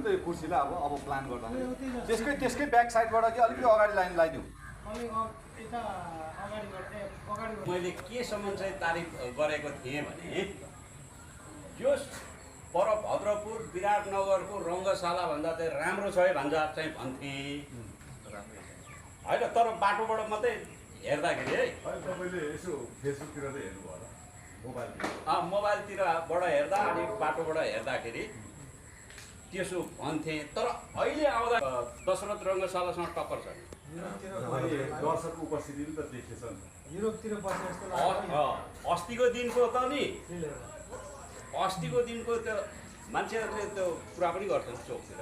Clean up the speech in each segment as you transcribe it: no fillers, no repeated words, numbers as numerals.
नि त यो कुर्सीलाई अब प्लान गर्दाखेरि त्यसकै ब्याक साइडबाट चाहिँ अलिकति अगाडि लाइन लगाइदिउँ। मैले केसम्म चाहिँ तारिफ गरेको थिएँ भने यो पर भद्रपुर विराटनगरको रङ्गशालाभन्दा चाहिँ राम्रो छ है भन्दा चाहिँ भन्थेँ होइन। तर बाटोबाट मात्रै हेर्दाखेरि है तपाईँले यसो फेसबुकतिर चाहिँ हेर्नुभयो होला, मोबाइलतिरबाट हेर्दा अनि बाटोबाट हेर्दाखेरि त्यसो भन्थेँ। तर अहिले आउँदा दशरथ रङ्गशालासँग टक्कर छ नि। दर्शक उपस्थिति त देखिएछ नि युरोपतिर बसे जस्तो अस्तिको दिनको त नि अस्तिको दिनको त्यो मान्छेहरूले त्यो कुरा पनि गर्छन् चोकतिर।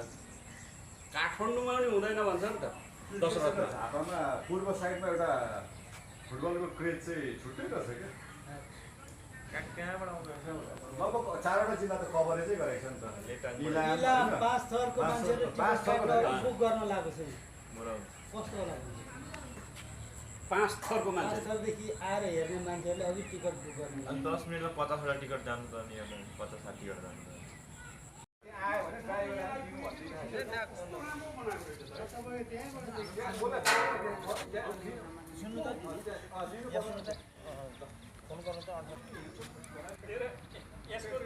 काठमाडौँमा पनि हुँदैन भन्छ नि त दशरथमा। हातमा पूर्व साइडमा एउटा फुटबलको क्रेज चाहिँ छुट्टै रहेछ क्या। लगभग 4वटा जिल्ला त कभरेजै गरेको छ नि त। इलाम पाँच थरको मान्छेले टिकट बुक गर्न लागेको छ। कस्तो होला 5 थरको मान्छे 5 थरदेखि आएर हेर्ने मान्छेहरूले अघि टिकट बुक गर्नु। अनि 10 मिनेटमा 50वटा टिकट जानु त नि 50-60 वटा जानु त। सुन्नु त फोन गर्नु त यसको